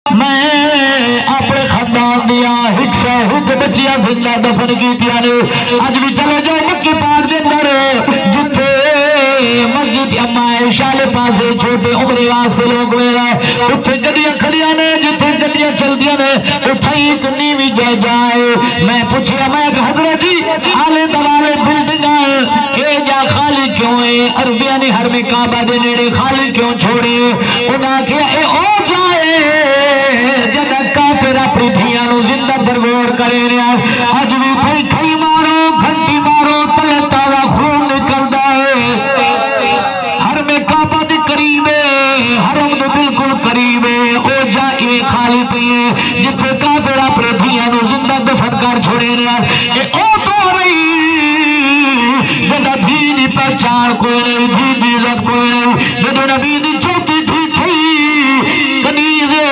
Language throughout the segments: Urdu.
میں اپنے خاندان دیا ہک بچیاں زندہ دفن کیتیاں نے اج بھی چلے جاؤ مکی پاک دے اندر جتھے مسجد اما عائشہ دے پاسے چھوٹے عمرے واسطے لوگ ہوئے اتھے گڈیاں کھڑیاں نے جتھے گڈیاں چلدیاں نے اتھائی ایک نیوی جائے میں پوچھیا میں کہ حضرت جی آلے دوالے بلڈنگاں اے جا خالی کیوں ہے عربیاں نے حرم کعبہ دے نیڑے خالی کیوں چھوڑی انہاں کیا اے او جائے جدہ کافر اپنی دھیاں نو زندہ درگور کرے رہا اج بھی تھئی تھئی مارو گھنٹی مارو تلے تاوا خون نکل دائے حرم کعبہ دی قریب ہے حرم دے بالکل قریب ہے او جائے خالی پیے جتھے کافر اپنی دھیاں نو زندہ دفن کر چھوڑے رہا اے او تو رہی جدہ دھی دی پہچان کوئی نہیں دھی دی عزت کوئی نہیں جدہ نبی دی چوتی تھی تھی کنیزے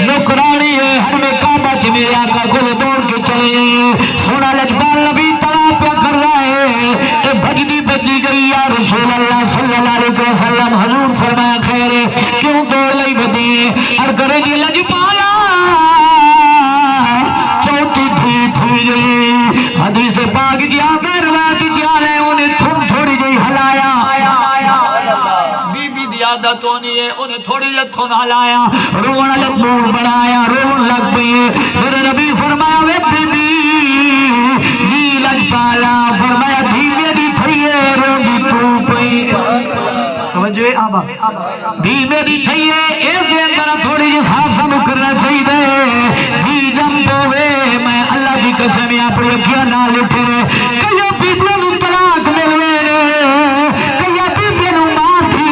نکرانی ہے حرم کعبہ چ میرے آقا کو دوڑ کے چلے گئی سونا لجپال نبی تلا پہ کر رہا ہے اے بھجنی بجی گئی یا رسول اللہ صلی اللہ علیہ وسلم حضور فرمایا خیر ہے کیوں دوڑ لئی بدی ہے اور کرے گی لجپالا چوتی تھی گئی حدیث پاک کیا میں روایت جا رہے انہیں تھم تھوڑی جی ہلایا عادت ہونی ہے انہیں تھوڑی جتھوں ہلایا رونا لگ نور بڑھایا رون لگ گئی میرے نبی فرمایا وے بی بی جی لگ پالا فرمایا دھی میری تھئیے رو دی تو پئی توجہ آبا دھی میری تھئیے ایسے اندر تھوڑی جی صاف سمو کرنا چاہیے دے دھی جم پوے میں اللہ کی قسم یا پر یکیا نہ لٹھے کئیوں بیبیوں نو طلاق ملوے کئیوں بیبیوں نو مار تھی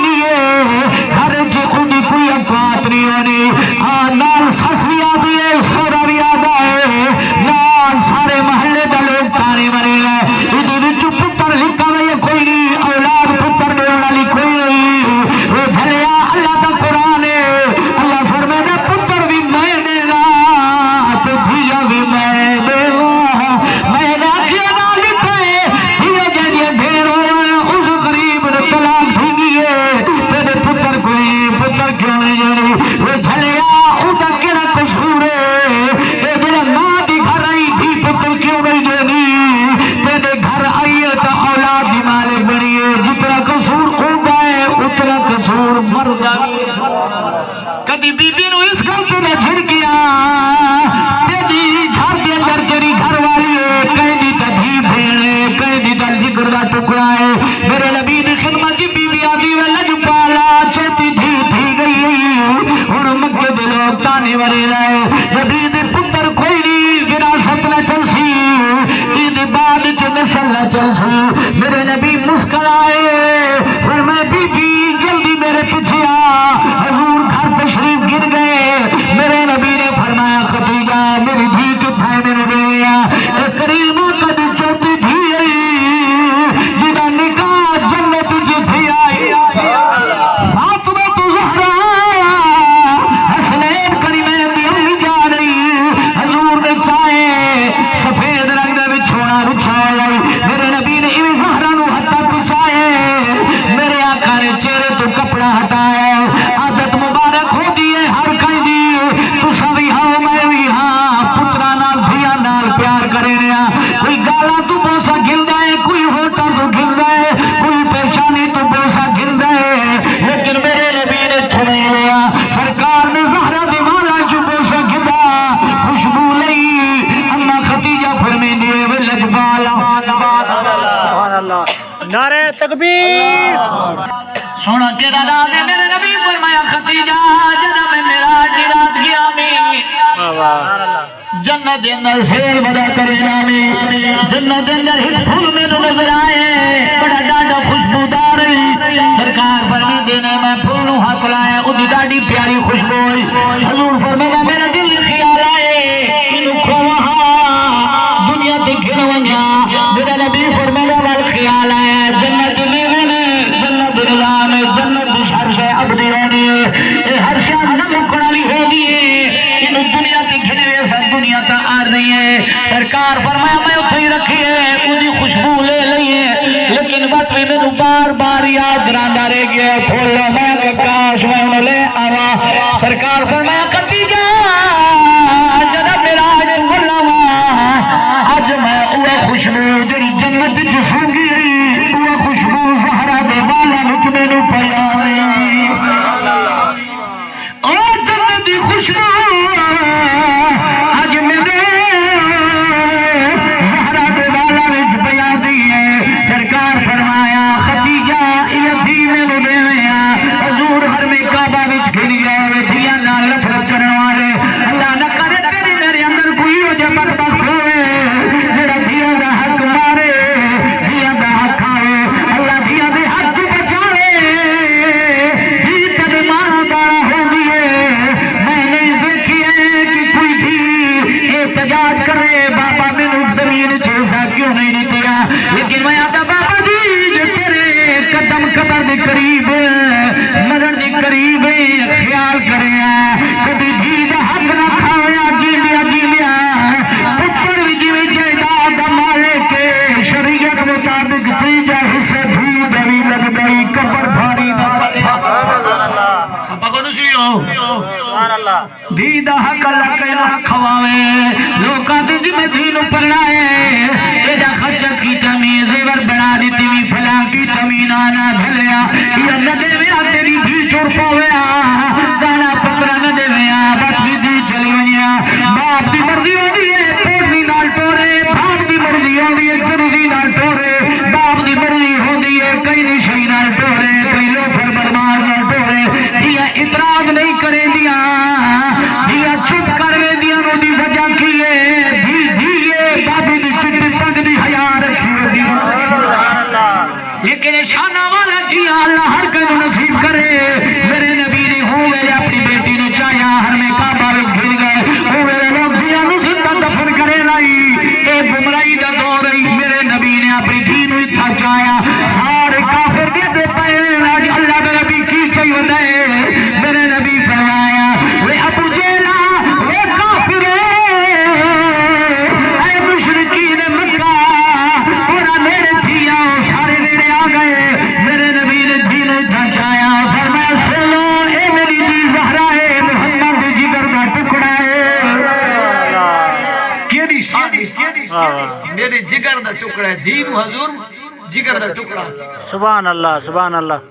کوئی اوقات نہیں ہونی ہاں نال سس بھی آتی ہے سورا بھی آتا ہے نال سارے محلے دا لوگ تانے مرے گئے ادھر وچ پتر لکھا ہوئے کوئی نہیں اولاد پتر نے والی کوئی نہیں وہ جھلیا اللہ دا قرآن ہے اللہ فرمائے گا پتر بھی میں دے گا تو دھیا بھی میں دے گا میں نے کیا نہ لکھا ہے دھیا جائے ڈھیر ہو اس غریب نے طلاق دی ہے تیرے پتر کوئی پتر کیوں نہیں جانی وہ جھلیا اوٹا کیڑا قصور ہے اے جڑا ماں دی گھر آئی تھی پتر کیوں نہیں جانی تیرے گھر آئی ہے تو اولاد دی مالک بنی ہے جتنا قصور اوٹا ہے اتنا قصور مرد کدی بی بی نو اس گل تے نہ جھڑکیا تیری گھر دے اندر تیری گھر والی ہے کہیں دی تے دھی بھیڑ ہے کہیں دی تے جگر دا ٹکڑا ہے میرے نبی دی خدمت چ بی بی آدی وے لج پالا چوتی تھی گئی ہن مکے دے لوگ تانے مرے رہے نبی دے پتر کوئی نہیں وراثت نہ چلسی ایدے بعد چ نسل نہ چلسی میرے نبی مسکرائے فرمائے بی بی جلدی میرے پیچھے آ حضور گھر تشریف گر گئے میرے نبی نے فرمایا خدیجہ میری دھی کتھائے میرے دیویا اے کریم کدی چوتی دھی آئی جدا نکاح جنت جتھی آئی فاطمہ تو زہرا حسنین کریمین دی امی جا رہی حضور نے چاہے سفید رنگ دے بچھونا رچھا آئی میرے نبی نے ایویں زہرا نو ہتھا پچھائے میرے آقا نے چہرے تو کپڑا ہٹایا عادت مبارک ہو دیئے ہر کہیں دی تو سبھی ہاں میں بھی ہاں پترا نال دھیا نال پیار کرے رہا کوئی گالا تو بوسا گل دائے کوئی ہوتا تو گل دائے کوئی پیشانی تو بوسا گل دائے لیکن میرے نبی نے تھنے لیا سرکار نے زہرہ دیوالا جو بوسا گلا خوشبو لئی اما خدیجہ فرمی دیئے وہ لجبالا نعرہ تکبیر سونا تیرا راز ہے میرے نبی فرمایا خدیجہ جنہ میں میرا جرات گیا میں جنت دے اندر سیر بدا کرے نامی جنت دے اندر ہر پھول میں تو نظر آئے بڑا ڈاڈا خوشبودار سرکار فرمی دینے میں پھول نو ہاتھ لائے ادھی ڈاڈی پیاری خوشبو حضور فرمینا میرا دل خیال آئے انو کھو وہاں دنیا تے گھر ونیا میرا نبی فرمینا وال خیال آئے جنت لیونے جنت نظام جنت ہر شے عبدی ہونی ہے ہر شے نمکڑا لی ہونی ہے انو دنیا تے گھنے ویسا دنیا تا آر نہیں ہے سرکار فرمایا میں اتھائی رکھی ہے ادھی خوشبو لے لئیے لیکن بات بھی میں تو بار بار یاد راندہ رہ گیا کھولو میں کاش میں انہوں لے آوا سرکار فرمایا خدیجہ دی خوشبو اج میرے زہرا دے والا وچ پیا دی ہے سرکار فرمایا خدیجہ یتیم نو دیویا حضور ہر میں کعبہ وچ گھن گئے دھیاں نال نفرت کرن والے اللہ نہ کرے تیرے میرے اندر کوئی ہو جے بدبخت ہوئے جڑا دھیاں دا حق مارے دھیاں دا حق کھاوے اللہ دھیاں دے حق بچاوے دھی تے ماں دارا ہوندی ہے میں نہیں دیکھی ہے کہ کوئی بھی احتجاج کرے بابا مینوں زمین چیسا کیوں نہیں دیا لیکن میں آتا بابا جی جو تیرے قدم قبر دے قریب مرن دے قریب خیال کرے کبھی دھی دا حق نہ کھاویا جی بیا پتر بھی جی جائیداد دا مالک شریعت مطابق تیجا حصہ دھی دری لگ گئی قبر بھاری نہ پکو نشریو دھی دا حق اللہ کہنا کھواوے لوکاں دے جی میں دھی نو پڑھائے ایڈا خچہ کی تمیز زیور بنا دیتی بھی فلاں کی تمین آنا جھلیا یا ندے میں تیری دھی چور پویا دانا پترہ ندے میں بات بھی دی چلی ونیا باپ دی مرضی ہو دی ہے پوڑنی نال ٹورے باپ دی مرضی ہو دی ہے چرزی نال ٹورے باپ دی مرضی ہو دی ہے کئی نشی نال ٹورے کئی لوفر برمار نال ٹورے دیا اطراف نہیں کرے دیا دیا چھپ کروے دیا نو دی وجہ کیے دیئے بابی دی چٹی پگ دی حیاء رکھی ہو دی لیکن شانہ والا جی اللہ ہر کئی نصیب کرے میرے نبی نے ہوں میرے اپنی بیٹی نے چاہیا ہر میں کعبہ میں گھر گئے ہوں میرے لوگ دیا نو زندہ دفن کرے لائی اے گمرائی دا دور رہی میرے نبی نے اپنی دین ہوئی تھا چاہیا سارے کافر دے پائے آج اللہ میرے نبی کی چاہیے دے میرے نبی فرمایا وے ابو جیلہ وے کافرے اے مشرکین مکہ پورا میرے دیا سارے میرے آ گئے میرے نبی نے دین ہوئی چاہیا فرمایا سنو اے میری دی زہرا ہے محمد جگر کا ٹکڑا ہے کیڑی شان میرے جگر دا ٹکڑا ہے دین حضور جگر دا ٹکڑا سبحان اللہ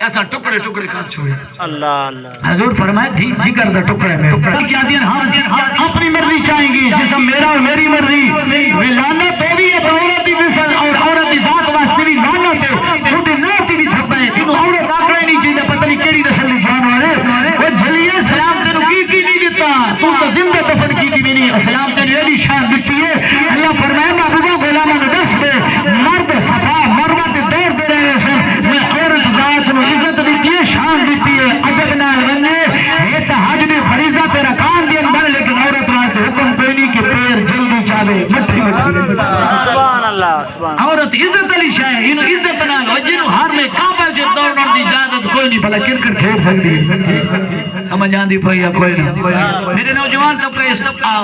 ایسا ٹکڑے ٹکڑے کر چھوڑے اللہ اللہ حضور فرمائے دھی جگر دا ٹکڑے میں کیا دین ہم اپنی مرضی چاہیں گی جسم میرا اور میری مرضی وہ لعنت تو بھی ہے تو عورت بھی مثل اور عورت ذات واسطے بھی لعنت ہے وہ ناتی بھی تھپے تینوں عورت آکڑے نہیں چاہیے پتہ نہیں کیڑی نسل دی جانور ہے وہ جلیے اسلام تینوں کی نہیں دیتا تم تو زندہ دفن کی بھی نہیں اسلام تینوں یہ شان دیتی ہے اللہ فرمائے محبوبہ غلامہ دس میں مرد صفا مروہ سے دور دے رہے ہیں میں عورت ذات نو عزت دیتی ہے شان دیتی ہے ادب نال بنے یہ تہجد فریضہ تیرا کام دی اندر لیکن عورت واسطے حکم کوئی نہیں کہ پیر جلدی چاہے مٹھی سبحان اللہ عورت عزت علی شاہ انہوں عزت نال ہو جنہوں ہر میں کعبہ جو دوڑنے دی اجازت کوئی نہیں بھلا کرکٹ کھیل سکتی ہے سمجھ آندی پئی یا کوئی نہ میرے نوجوان طبقہ اس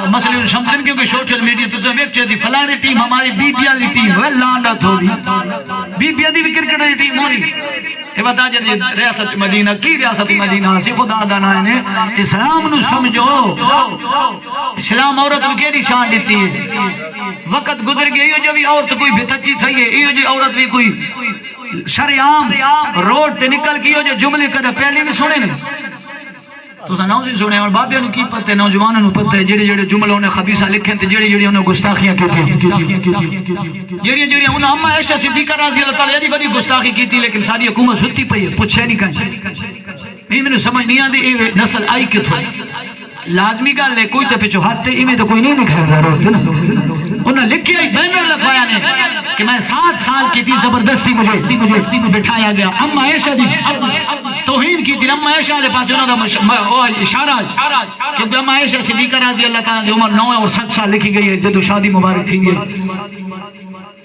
مسئلے شمسن کیونکہ سوشل میڈیا تو ویک چاہتی فلانے ٹیم ہماری بی پی والی ٹیم ہے لعنت ہو دی بی پی والی بھی کرکٹ والی ٹیم ہونی یہ بتا جائے ریاست مدینہ کی ریاست مدینہ سے خدا دانا نے اسلام نو سمجھو اسلام عورت میں کیری شان دیتی ہے وقت گزر گیا یہ جو بھی عورت کوئی بھتچی تھی ہے یہ جو عورت بھی کوئی شریعام روڈ تے نکل کی جو جملے کر پہلے بھی سنے نہیں تو سناؤ سے سنے اور بابیاں نو کی پتہ ہے نوجوانوں نو پتہ ہے جڑے جملوں نے خبیثہ لکھے تے جڑے انہوں گستاخیاں کیتی جڑے انہوں اما عائشہ صدیقہ رضی اللہ تعالی عنہ بڑی گستاخی کیتی لیکن ساری حکومت ستی پئی ہے پوچھے نہیں کہیں میں سمجھ نہیں آندی اے نسل آئی کتھوں لازمی گل ہے کوئی تے پچھو ہاتھ تے ایویں تو کوئی نہیں لکھ سکدا روز نا انہوں لکھیا ہی بینر لکھوایا نے کہ میں 7 سال کی تھی زبردستی مجھے بٹھایا گیا اما عائشہ دی توہین کی تھی اما عائشہ دے پاس انہاں دا اشارہ کیونکہ اما عائشہ صدیقہ رضی اللہ تعالی عنہ عمر 9 اور 7 سال لکھی گئی ہے جدو شادی مبارک تھی گئی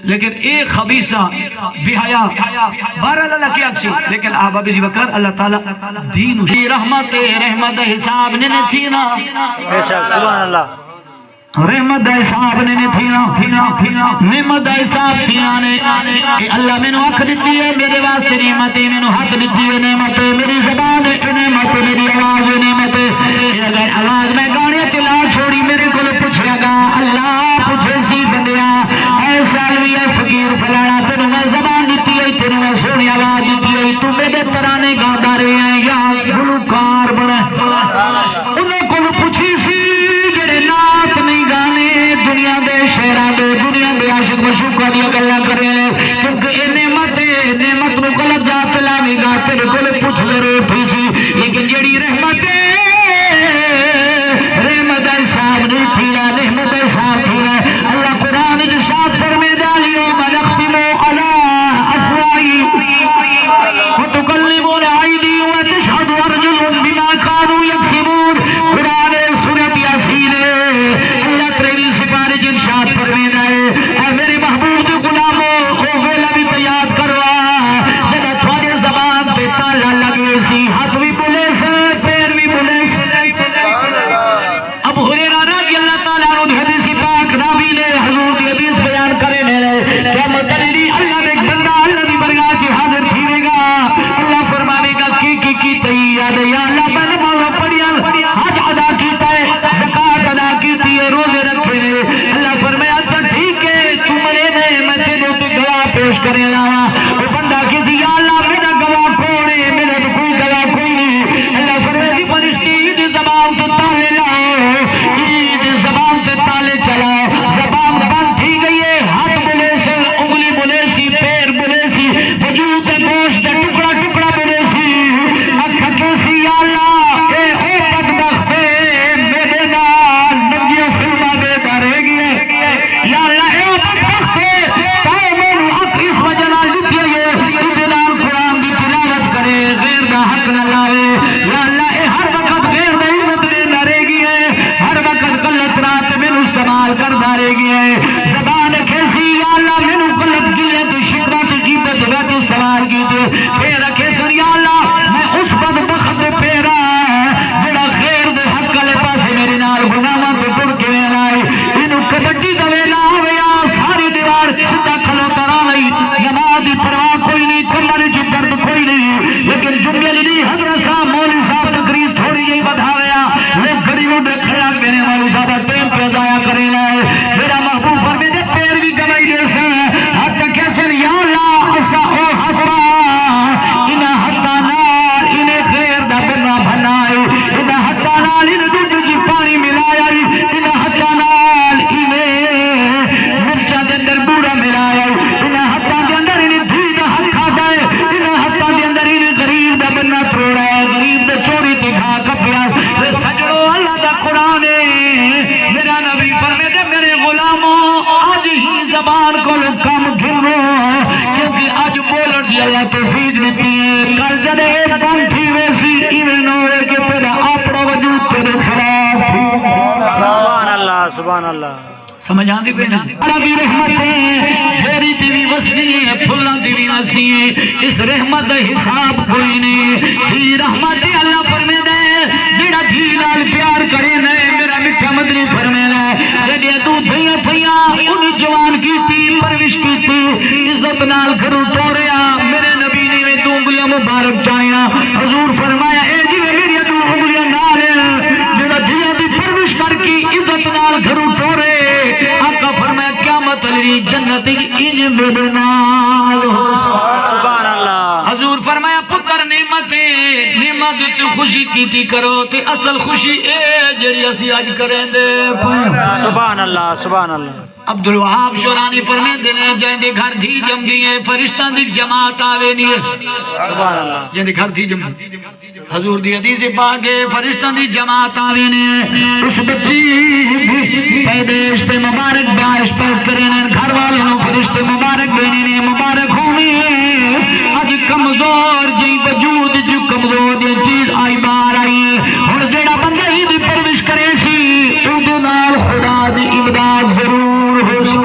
لیکن ایک خبیثہ بے حیا بہرحال اللہ کی اکسی لیکن آبا بزی وکر اللہ تعالی دین رحمت حساب نے تھی نا بے شک سبحان اللہ رحمت حساب نے نعمت حساب تھینا نے کہ اللہ میں نو حق دیتی ہے میرے واسطے نعمت میں نو حق دیتی ہے نعمت میری زبان نعمت میری آواز نعمت اگر آواز میں گانے تلا چھوڑی میرے کو پوچھے گا اللہ پوچھے سی بندیا اے سالوی اے فقیر فلانا تینوں میں زبان دیتی ہے تینوں میں سونی آواز دیتی ہے تو میرے ترانے گاتا رہے ہیں یا گلوکار بنے انہیں زبان کو کم گھنو کیونکہ اج بولن دی اللہ توفیق دیتی ہے کل جدے بن تھی ویسی ایویں نہ ہوئے کہ پھر اپنا وجود تیرے خلاف سبحان اللہ سبحان اللہ سمجھ آندی پہ نا عربی رحمتیں میری تی بھی وسنی ہے پھلاں تی بھی وسنی ہے اس رحمت دا حساب کوئی نہیں ہی رحمت اللہ فرمے دے جڑا دھی نال پیار کرے نے میرا میٹھا مدنی فرمے دے جڑے تو دھیاں تھیاں انہی جوان کیتی پرورش کیتی عزت نال گھروں ٹوریا میرے نبی نے میں تو انگلیاں مبارک چاہیا حضور فرمایا اے جی میری تو انگلیاں نال جڑا دھیاں دی پرورش کر کی عزت نال گھروں ٹورے آقا فرمایا قیامت علی جنت انج میرے نال ہو سبحان اللہ حضور فرمایا پتر نعمت تو خوشی کیتی کرو تے اصل خوشی اے جڑی اسی اج کریں دے سبحان اللہ سبحان اللہ عبدالوہاب شورانی فرمے دینے جائیں دے گھر دھی جم دیئے فرشتان دی جماعت آوے نہیں ہے سبحان اللہ جائیں دے گھر دھی جم حضور دی حدیث پاکے فرشتان دی جماعت آوے نہیں ہے اس بچی پیدیش تے مبارک باعث پیش کرنے گھر والے نو فرشتے مبارک دینے مبارک ہوئے آج کمزور جی وجود جو کمزور دی چیز آئی بار آئی ہے اور جڑا بندہ ہی دی پروش کرے سی ادنال خدا دی امداد ضرور ہو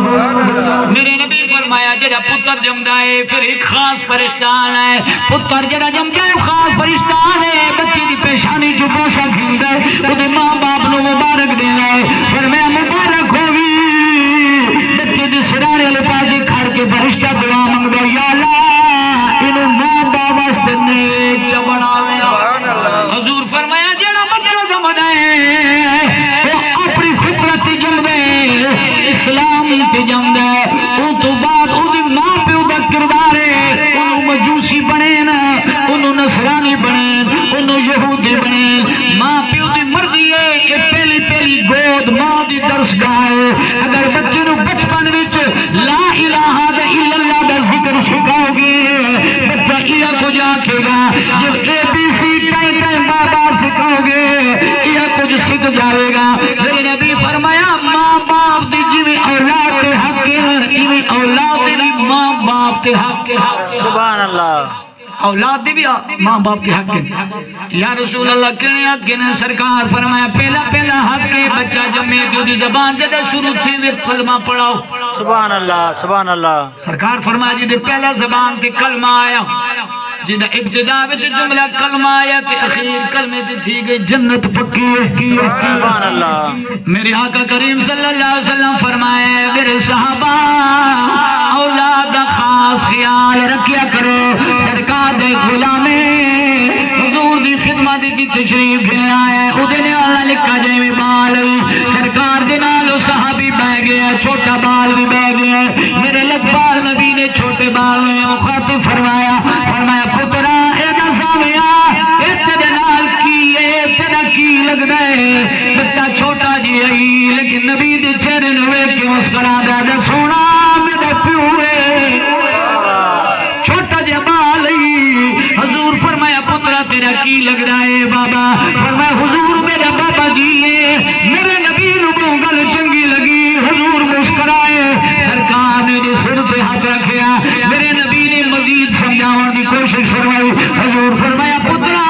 میرے نبی فرمایا جڑا پتر جمدا ہے پھر ایک خاص فرشتان ہے پتر جڑا جمدا ہے خاص فرشتان ہے بچے دی پیشانی جو بوسا گھنسا ہے وہ ماں باپ نو مبارک دینا ہے پھر میں مبارک ہوگی بچے دی سرانے والے پاسے کھڑ کے فرشتہ دعا منگ دو یا اللہ انہوں ماں باپ واسطے نیک چا بناوے حضور فرمایا جڑا بچہ جمدا ہے وہ اپنی فطرت جمدا ہے اسلام تے جمدا ہے ان تو بعد اودی ماں پیو دا کردار ہے انہوں مجوسی بنے نا انہوں نصرانی بنے انہوں یہودی بنے ماں پیو دی مرضی ہے یہ پہلی گود ماں دی درس گاہ اگر بچے نو بچپن وچ لا الہ الا اللہ دا ذکر سکھاؤ گے بچہ یہ کچھ آکھے گا جب اے بی سی ٹائم بابا سکھاؤ گے یہ کچھ سکھ جائے گا میرے نبی فرمایا ماں باپ دی جویں اولاد تے حق ہے اولاد دی ماں باپ تے حق ہے سبحان اللہ اولاد دی بھی ماں باپ کے حق ہے یا رسول اللہ کنے حق نے سرکار فرمایا پہلا حق ہے بچہ جمعے دی زبان جدے شروع تھی وہ کلمہ پڑھاؤ سبحان اللہ سبحان اللہ سرکار فرمایا جدے پہلا زبان سے کلمہ آیا جدہ ابتدا وچ جملہ کلمہ آیا تے اخیر کلمے تے تھی گئی جنت پکی ہے سبحان اللہ میرے آقا کریم صلی اللہ علیہ وسلم فرمائے میرے صحابہ اولاد کا خاص خیال رکھیا کرو سرکار دے غلامے حضور دی خدمت دی تشریف گھلنا ہے ادھنے والا لکھا جائے میں بال سرکار دے نالو صحابی بہ گیا چھوٹا بال بھی بہ گیا میرے لکبال نبی نے چھوٹے بال میں مخاطب فرمایا پترا اے دا سامیا اے تیرے نال کی اے تیرا کی لگ دے بچہ چھوٹا جی آئی لیکن نبی دے چہرے نوے کے مسکرا دے سونا میرے پیو ہے چھوٹا جی بال حضور فرمایا پترا تیرا کی لگ رہا ہے بابا فرمایا حضور میرا بابا جی ہے میرے نبی نو گل چنگی لگی حضور مسکرائے سرکار نے سر پہ ہاتھ رکھیا میرے نبی نے مزید سمجھاؤں کی کوشش فرمائی حضور فرمایا پترا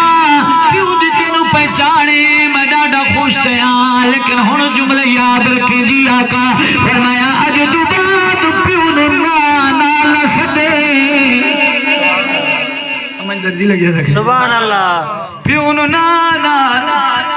پیو دی تینو پہچانے میں ڈاڈا خوش تھیا لیکن ہن جملے یاد رکھے جی آقا فرمایا اج تو بعد پیو نو نال سدے سمجھ دردی لگی رکھے سبحان اللہ پیو نو نال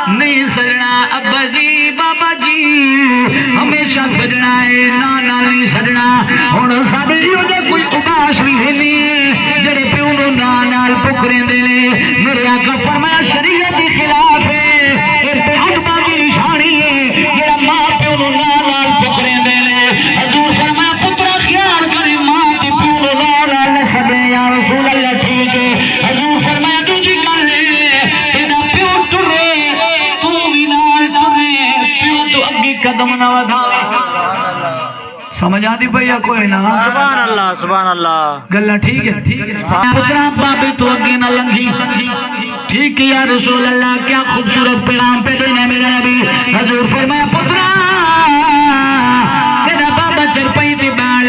نہیں سجنا ابا جی بابا جی ہمیشہ سجنا ہے نانا نہیں سجنا ہن ساڈے ایو دے کوئی اباش بھی ہے نہیں جڑے پیو نو نال پکرے دے لے میرے آقا فرمایا شریعت کے خلاف ہے اے بے ادبا دی نشانی ہے جڑا ماں پیو نو نال پکرے دے لے حضور فرمایا پترا خیال کرے ماں تے پیو نو نال سدے یا رسول اللہ ٹھیک ہے حضور فرمایا دوجی گل ہے تیرا پیو ٹرے تو بھی نال ٹرے پیو تو اگے قدم نہ ودھاوے سمجھ آتی بھیا کوئی نہ سبحان اللہ گلہ ٹھیک ہے پترا بابے تو اگے نہ لنگھی ٹھیک ہے یا رسول اللہ کیا خوبصورت پیغام پہ دینا میرا نبی حضور فرمایا پترا تیرا بابا چرپائی تے بیٹھ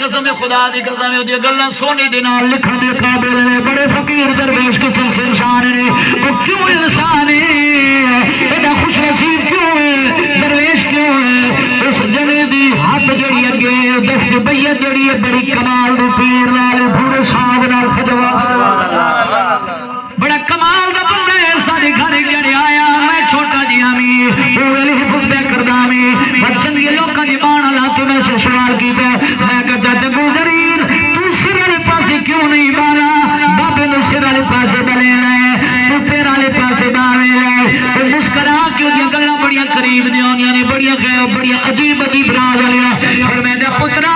قسم خدا دی قسم ہے دی گلاں سونے دے نال لکھن دے قابل نے بڑے فقیر درویش قسم سے انسان نے وہ کیوں انسان ہے ایڈا خوش نصیب کیوں ہے درویش کیوں ہے اس جنے دی ہاتھ جڑی اگے دست بیعت جڑی ہے بڑی کمال دی پیر نال پورے صاحب نال خجوا بڑا کمال دا بندہ ہے سارے گھر جڑے آیا میں چھوٹا جی آمی پورے حفظ بے کردامی بچن یہ لوکاں دی مان اللہ تو میں سے سوال کیتا میں کہا چاچا گزرین تو سر والے پاسے کیوں نہیں بالا بابے نے سر والے پاسے بلے لائے تو پیر والے پاسے باوے لائے تو مسکرا کیوں دی گلاں بڑیاں قریب دی ہونیاں نے بڑیاں عجیب راز والیاں پھر میں دے پترا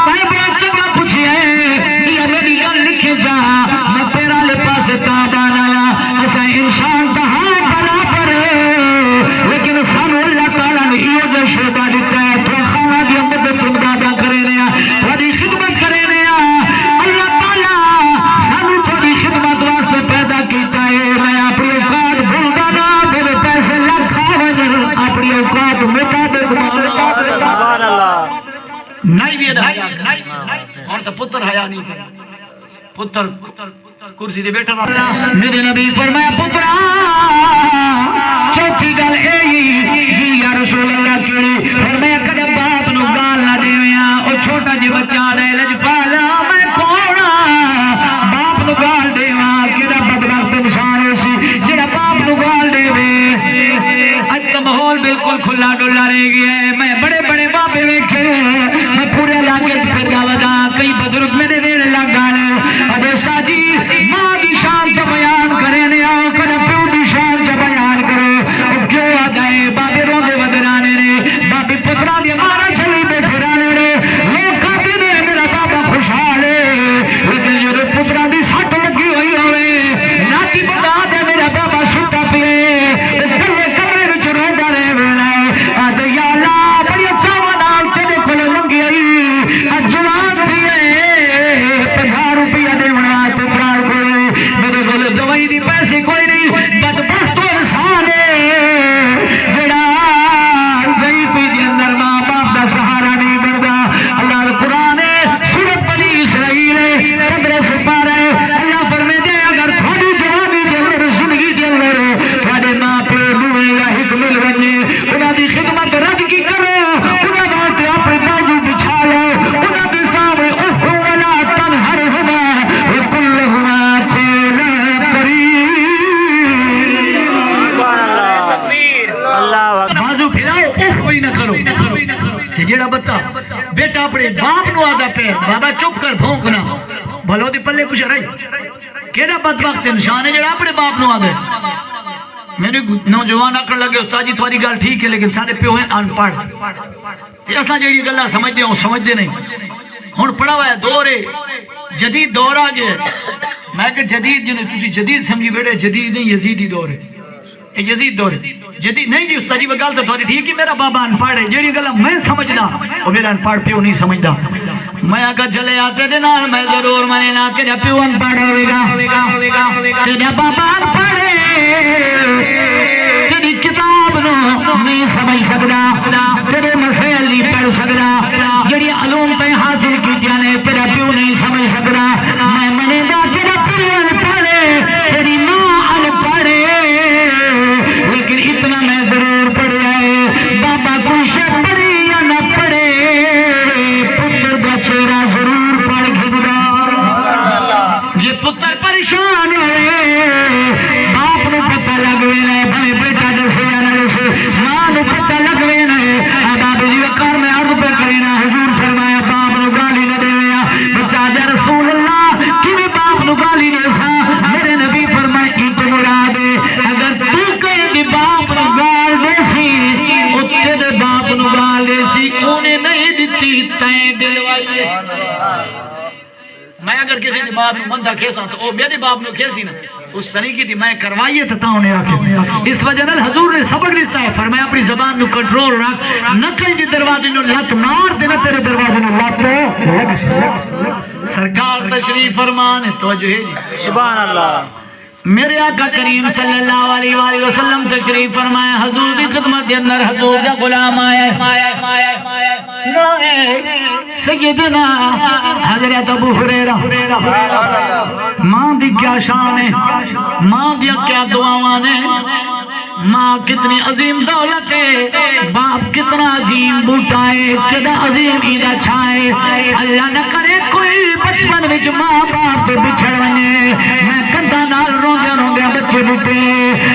بھائی بڑا چنگا پوچھیا ہے یہ میری گل لکھے جا میں پیر والے پاسے تا بانا ایسا انسان تہاں برابر ہے لیکن سانو اللہ تعالیٰ نے یہ جو شعبہ دیتا ہے تو خانہ دی مدد امدادہ کرے رہا تھوڑی خدمت کرے رہا اللہ تعالیٰ سانو تھوڑی خدمت واسطے پیدا کیتا ہے میں اپنی اوقات بھولتا نا میرے پیسے لگ کھاویں اپنی اوقات مطابق سبحان اللہ نہیں بھی حیا اور تو پتر حیا نہیں کرا پتر کرسی دے بیٹھا رہا میرے نبی فرمایا پترا چوتھی گل اے جی یا رسول اللہ کیڑی فرمایا کدے باپ نو گال نہ دیویاں او چھوٹا جی بچہ دے لجپالا میں کون باپ نو گال دیواں کیڑا بدبخت انسان ہے سی جڑا باپ نو گال دے اج تو ماحول بالکل کھلا ڈلا رہ گیا ہے میں بڑے بڑے بابے ویکھے میں پورے علاقے وچ پھردا ودا کئی بزرگ میرے نیڑے لگ گئے اور استاد جی ماں دی شان تو بیان کرے نے آؤ کدے پیو دی شان چ بیان کرو کیوں آ گئے بابے روندے ودرانے نے بابے پترا دی مارا چلی بیٹھے رانے نے لوگ کہتے نے میرا بابا خوشحال ہے لیکن جو پترا دی سٹ لگی ہوئی ہوئے ناتی بتا دے میرا بابا ستا پیے کلے کمرے وچ روندا رہے ویلا آدے یا اللہ بڑی چاواں نال تیرے کول منگی آئی جوان تھی روپیہ دیونا پترا کوئی میرے کول دوائی دی پیسے کوئی نہیں بدبخت انسان ہے جڑا ضعیفی دے اندر ماں باپ دا سہارا نہیں بندا اللہ دا قرآن سورۃ بنی اسرائیل 15 سپارہ اللہ فرمے دے اگر تھوڑی جوانی دے اندر زندگی دے اندر تھوڑے ماں پیو دوے لاحق مل ونے انہاں دی خدمت رج کی کرو انہاں واسطے اپنے بازو بچھا لو انہاں دے سامنے اف ولا تنہرہما وکلہما قولا کریم سبحان اللہ تکبیر اللہ اکبر بازو پھیلاؤ اف وہی نہ کرو تے جیڑا بتا بیٹا اپنے باپ نو آدا پہ بابا چپ کر بھونکنا بھلو دی پلے کچھ رہی کیڑا بدبخت انسان ہے جڑا اپنے باپ نو آدے میرے نوجوان آکر لگے استاد جی تھوڑی گل ٹھیک ہے لیکن سارے پیو ہیں ان پڑھ تے اساں جیڑی گلاں سمجھدے ہوں سمجھدے نہیں ہن پڑھا ہوا ہے دور ہے جدید دور آ گیا میں کہ جدید جنہیں تسی جدید سمجھی بیٹھے جدید نہیں یزیدی دور ہے یہ یزید دور ہے جدید نہیں جی استاد جی وہ گل تو تھوڑی ٹھیک ہے میرا بابا ان پڑھ ہے جیڑی گلاں میں سمجھدا وہ میرا ان پڑھ پیو نہیں سمجھدا میں اگر چلے آتے دے نال میں ضرور منے لا تیرا پیو ان پڑھ ہوے گا تیرا بابا ان پڑھ تیری کتاب نو نہیں سمجھ سکدا تیرے مسائل نہیں پڑھ سکدا جڑی علوم تے حاصل کیتیاں نے تیرا پیو نہیں سمجھ سکدا میں منے گا تیرا پیو ان پڑھ تیری ماں ان پڑھ لیکن اتنا میں ضرور پڑھیا ہے بابا کوئی شے پڑھی یا نہ پڑھے پتر دا چہرہ ضرور پڑھ گھبدا جے پتر پریشان ہوئے باپ نو پتہ لگوے نہ بھلے بیٹا دسے یا نہ دسے ماں نو پتہ لگوے نہ بابے جی وقار میں عرض پہ کرے نا حضور فرمایا باپ نو گالی نہ دیویا بچہ جا رسول اللہ کیویں باپ نو گالی دے سا میرے نبی فرمائے ایت مراد اگر تو کہیں دی باپ نو گال دے سی او تیرے باپ نو گال دے سی انہیں نہیں دیتی تائیں دلوائی میں اگر کسی دی باپ نو مندہ کھیسا تو او میرے باپ نو کھیسی نا اس طریقے تھی میں کروائیے تو تاؤں نے آکے اس وجہ نال حضور نے سبق دیتا ہے فرمایا اپنی زبان نو کنٹرول رکھ نہ کہیں دی دروازے نو لت مار دینا تیرے دروازے نو لت سرکار تشریف فرمان ہے توجہ ہے جی سبحان اللہ میرے آقا کریم صلی اللہ علیہ وآلہ وسلم تشریف فرمائے حضور دی خدمت دے اندر حضور دا غلام آیا سیدنا حضرت ابو ہریرہ ماں دی کیا شان ہے ماں دی کیا دعاواں نے ماں کتنی عظیم دولت ہے باپ کتنا عظیم بوٹا ہے کتنا عظیم ایدہ چھائے اللہ نہ کرے کوئی بچپن وچ ماں باپ تے بچھڑ ونے میں کندھا نال روندے بچے بوٹے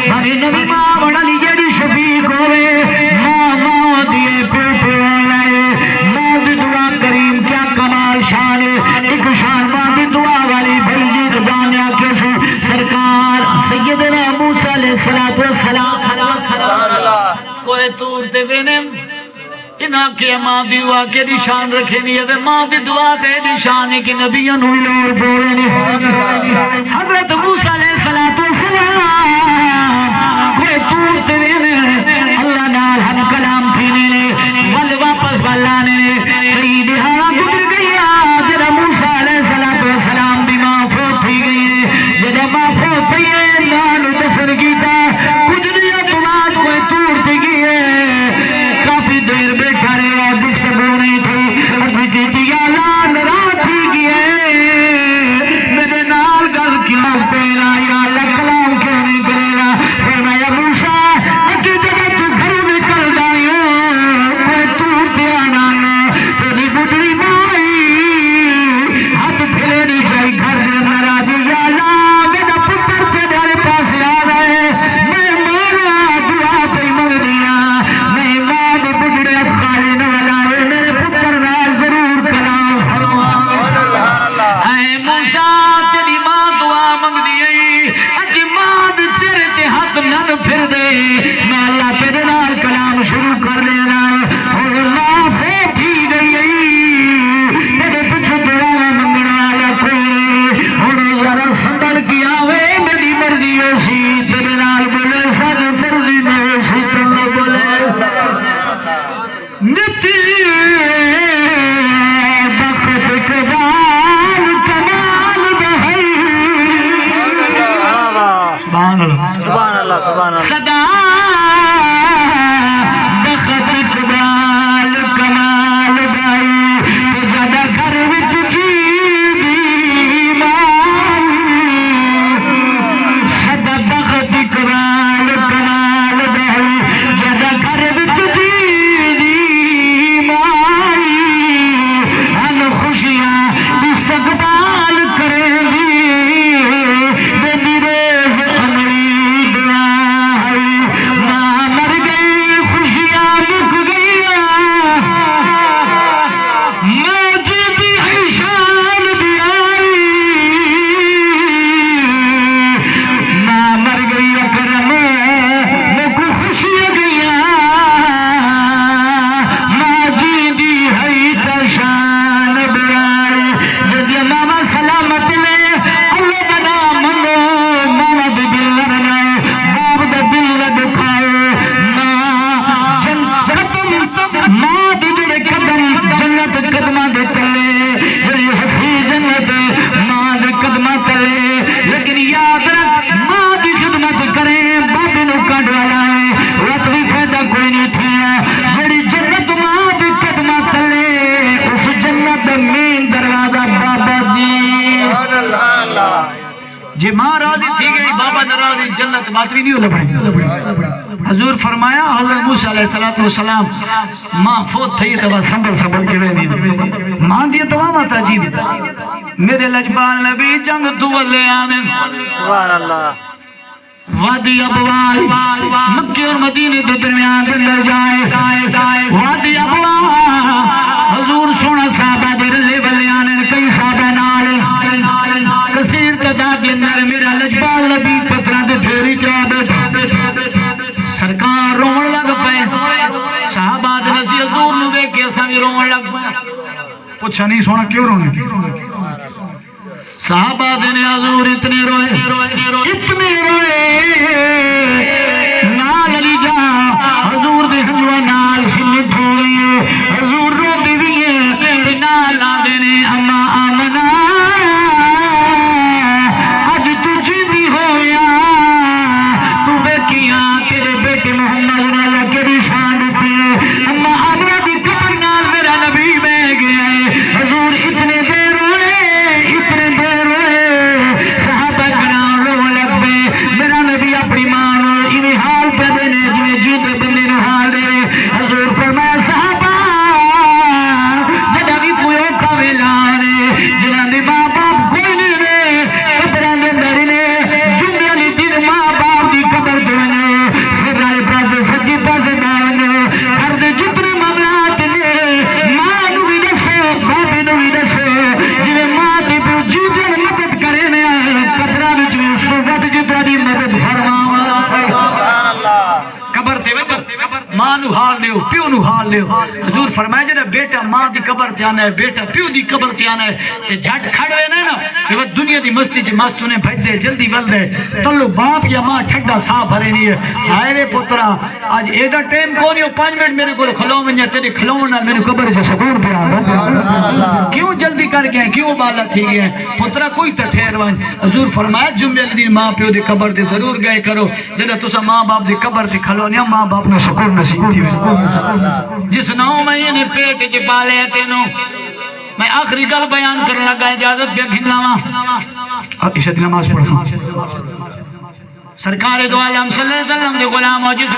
بھاوے نبی ماں بڑی جیڑی شفیق ہوئے ماں دیے پیٹے لائے ماں دی دعا کریم کیا کمال شان ہے ایک شان ماں دی دعا والی بھائی جی جانیا کیسے سرکار سیدنا موسیٰ علیہ السلام کوئی تور تے وینے انہاں کے ماں دی دعا کے دی شان رکھے نہیں ہے ماں دی دعا تے دی شان ہے کہ نبیوں نوی لوڑ پوئے نہیں حضرت موسیٰ علیہ السلام کوئی تور تے وینے اللہ نال ہم کلام تھینے نے ول واپس بالانے نے کئی دہاڑا گزر گیا جڑا موسیٰ علیہ السلام دی ماں فوت تھی گئی ہے جڑا ماں فوت تھی ہے نال دفن کیتا کچھ دیا تو بات کوئی تور تھی گئی ہے کافی دیر بیٹھا رہے گفتگو نہیں تھی ابھی دیتی اللہ ناراض تھی گئی ہے میرے نال گل کیا پہنا یا اللہ کلام کیوں نہیں کرے گا فرمایا موسیٰ اکی جگہ تو گھروں نکل جائی کوئی تور دیا نانا تیری بڑی مائی ہاتھ پھلے نہیں چاہی گھر دے مرا دی یا اللہ میرا پتر تیرے پاس آ رہے میں میرا دعا پہ مر دیا میں ماں دے بگڑے خالی نہ لائے میرے پتر نال ضرور کلام فرما اے موسیٰ تیری ماں دعا منگ دی اج ماں دے چہرے تے ہاتھ نہ پھر دے میں اللہ تیرے نال کلام شروع کر لینا اور ماں فوت ہی گئی میرے پیچھے دعا منگنے والا کوئی نہیں ہن ذرا سنبھل کے آوے میری مرضی ایسی تیرے نال بولے سج مرضی میں سی تو بولے نتی بخت کمال کمال بہی سبحان اللہ سبحان اللہ سبحان اللہ صدا بخت کمال کمال بھائی تو جدا گھر وچ جی دی مائی صدا بخت کمال کمال بھائی جدا گھر وچ جی دی مائی ہم خوشیاں استقبال کریں گی میری روز عمری دعا ہے ماں مر گئی خوشیاں مک گئی میں جی شان بھی آئی ماں مر گئی اکرم مک خوشیاں گیا ماں جی دی ہے تشان بھی آئی جدی ماما سلامت نے اللہ دا نام منو ماما دی دل لڑنا باپ دا دل نہ دکھائے ماں جنت ماں دی جڑے قدم جنت قدمہ دے تلے جڑی ہسی جنت ماں دے قدمہ تلے لیکن یاد رکھ ماں دی خدمت کریں بابے نو کڈ والا ہے رت بھی فائدہ کوئی نہیں تھیا جڑی جنت ماں دی قدمہ تلے اس جنت دا مین دروازہ بابا جی جی ماں راضی تھی گئی بابا ناراضی جنت باتری نہیں ہو لبڑی حضور فرمایا حضرت موسیٰ علیہ السلام ماں فوت تھی تو بس سنبھل کے رہی ماں دی دعا ماتا جی میرے لجبال نبی جنگ دولے آنے سبحان اللہ وادی ابوال مکہ اور مدینے کے درمیان اندر جائے وادی ابوال حضور سونا صحابہ دے رلے والے آنے کئی صحابہ نال کثیر تعداد کے اندر میرا لجبال نبی پترہ دے پھیری کیا بیٹھا سرکار رومن لگ پے صحابہ دے نسی حضور نو بے کے سامنے رومن لگ پے پوچھا نہیں سونا کیوں رونے صحابہ دے نے حضور اتنے روئے نال علی جا حضور دے ہنجوہ نال سنت ہوئی حضور رو دی بھی نال آدھے نے اما آمنا اج تجھ بھی ہویا انہوں حال لے حضور فرمائے جنہ بیٹا ماں دی قبر تے آنا ہے بیٹا پیو دی قبر تے آنا ہے تے جھٹ کھڑوے نا کہ وہ دنیا دی مستی چ مست انہیں بھج دے جلدی ول دے تلو باپ یا ماں ٹھڈا سا بھرے نہیں ہے ہائے وے پترا آج ایڈا ٹائم کون ہو 5 منٹ میرے کو کھلو ونجا تیرے کھلونا میرے قبر چ سکون پہ آ کیوں جلدی کر گئے کیوں بالا تھی گئے پترا کوئی تے ٹھہر ون حضور فرمایا جمعے دن ماں پیو دی قبر تے ضرور گئے کرو جدے تسا ماں باپ دی قبر تے کھلونیا ماں باپ نے سکون نصیب تھی جس 9 مہینے پیٹ چ پالے تینو میں آخری گل بیان کرنے لگا اجازت پہ گھن لاواں اب عشاء دی نماز پڑھو سرکار دو عالم صلی اللہ علیہ وسلم دے غلام ہو جس